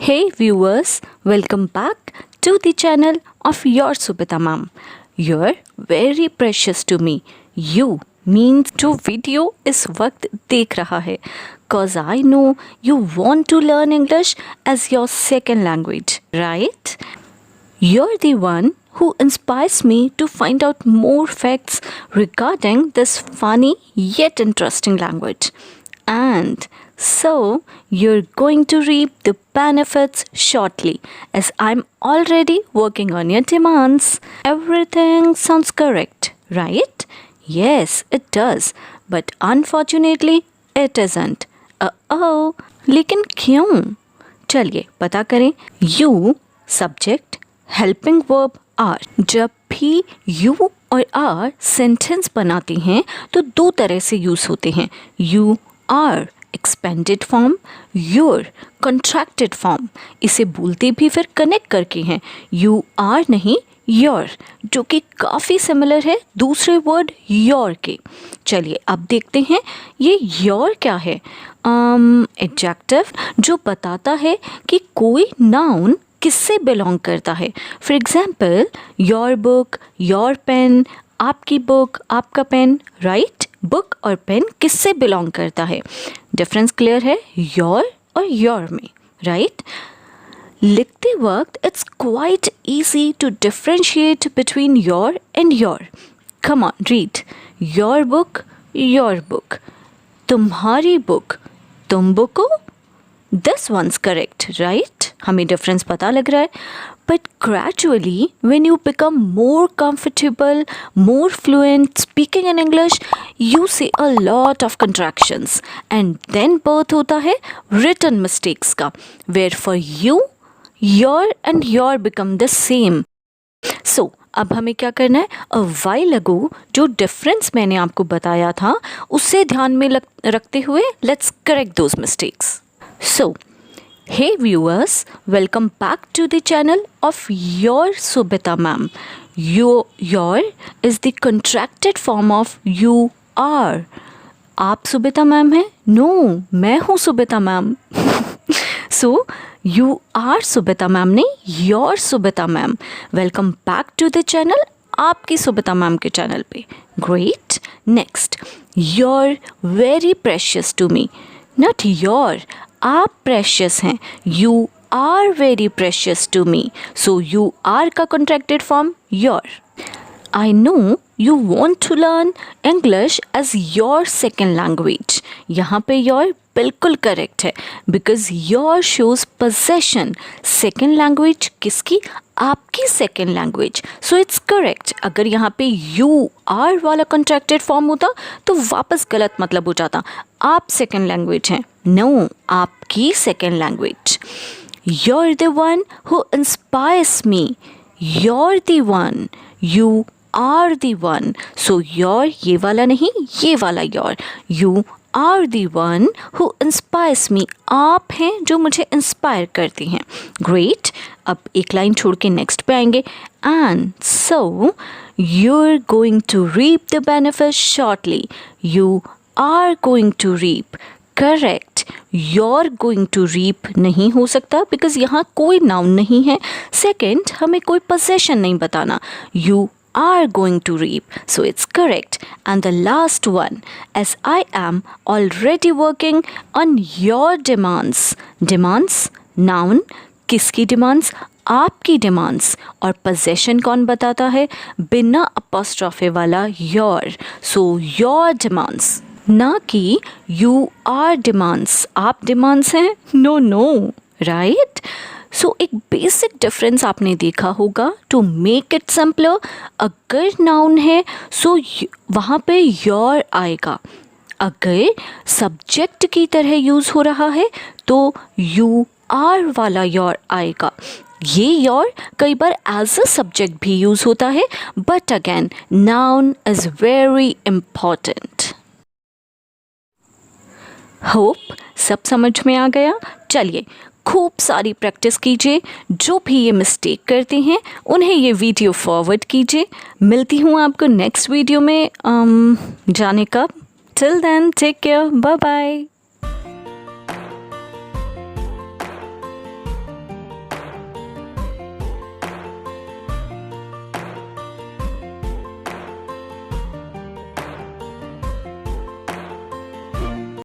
Hey viewers, welcome back to the channel of your Subita ma'am. You're very precious to me. You means जो video इस वक्त देख रहा है, cause I know you want to learn English as your second language, right? You're the one who inspires me to find out more facts regarding this funny yet interesting language. And so you're going to reap the benefits shortly, as I'm already working on your demands. Everything sounds correct, right? Yes, it does. But unfortunately, it isn't. Oh, लेकिन क्यों? चलिए पता करें. You, subject, helping verb are. जब भी you और are sentence बनाती हैं तो दो तरह से यूज़ होते हैं. You are expanded form, your contracted form. इसे बोलते भी फिर कनेक्ट करके हैं, यू आर नहीं योर, जो कि काफ़ी सिमिलर है दूसरे वर्ड योर के. चलिए अब देखते हैं ये योर क्या है. एडजेक्टिव जो बताता है कि कोई नाउन किससे बिलोंग करता है. For example your book, your pen, आपकी बुक, आपका पेन, राइट. बुक और पेन किससे बिलोंग करता है. डिफरेंस क्लियर है योर और योर में, राइट. लिखते वक्त it's quite easy to differentiate between your and your. Come on read. Your book, your book. तुम्हारी बुक, तुम बुको. This ones correct, right. हमें डिफरेंस पता लग रहा है. But gradually, when you become more comfortable, more fluent speaking in English, you see a lot of contractions. And then birth होता है written mistakes का, where for you, your and your become the same. So, अब हमें क्या करना है. A while ago, जो difference मैंने आपको बताया था, उससे ध्यान में रखते हुए, let's correct those mistakes. So, hey viewers, welcome back to the channel of your Subita ma'am. Your is the contracted form of you are. आप सुबिता मैम हैं? No, मैं हूँ Subita ma'am. So, you are Subita ma'am नहीं, your Subita ma'am. Welcome back to the channel, आपकी Subita ma'am के channel पे. Great. Next, you're very precious to me. Not your. आप precious हैं. You are very precious to me. So you are का contracted form your. I know you want to learn English as your second language. यहाँ पे your बिल्कुल correct है, because your shows possession. Second language किसकी? आपकी second language. So it's correct. अगर यहाँ पे यू आर वाला कॉन्ट्रैक्टेड फॉर्म होता तो वापस गलत मतलब हो जाता. आप सेकेंड लैंग्वेज हैं. नो, आपकी second language. You're the one who inspires me. You're the one. You are the one. So your ये वाला नहीं, ये वाला your. You are the one who inspires me. आप हैं जो मुझे इंस्पायर करती हैं. Great. अब एक लाइन छोड़ के नेक्स्ट पे आएंगे. And so you're going to reap the benefits shortly. You are going to reap. Correct. Your going to reap नहीं हो सकता बिकॉज यहाँ कोई नाउन नहीं है. सेकेंड, हमें कोई पोजेशन नहीं बताना. You are going to reap, so it's correct. And the last one, as I am already working on your demands. Demands noun, किसकी डिमांड्स? आपकी डिमांड्स. और पोजेशन कौन बताता है? बिना अपोस्ट्रोफे वाला योर. सो योर डिमांड्स, ना कि यू आर डिमांड्स. आप डिमांड्स हैं? No no, right. सो एक बेसिक डिफरेंस आपने देखा होगा. टू मेक इट सिंपलर, अगर नाउन है सो वहाँ पे योर आएगा. अगर सब्जेक्ट की तरह यूज़ हो रहा है तो यू आर वाला योर आएगा. ये योर कई बार एज अ सब्जेक्ट भी यूज़ होता है, but again noun is very important. Hope सब समझ में आ गया. चलिए खूब सारी प्रैक्टिस कीजिए. जो भी ये मिस्टेक करते हैं उन्हें ये वीडियो फॉरवर्ड कीजिए. मिलती हूँ आपको नेक्स्ट वीडियो में. जाने कब. Till then take care. Bye bye.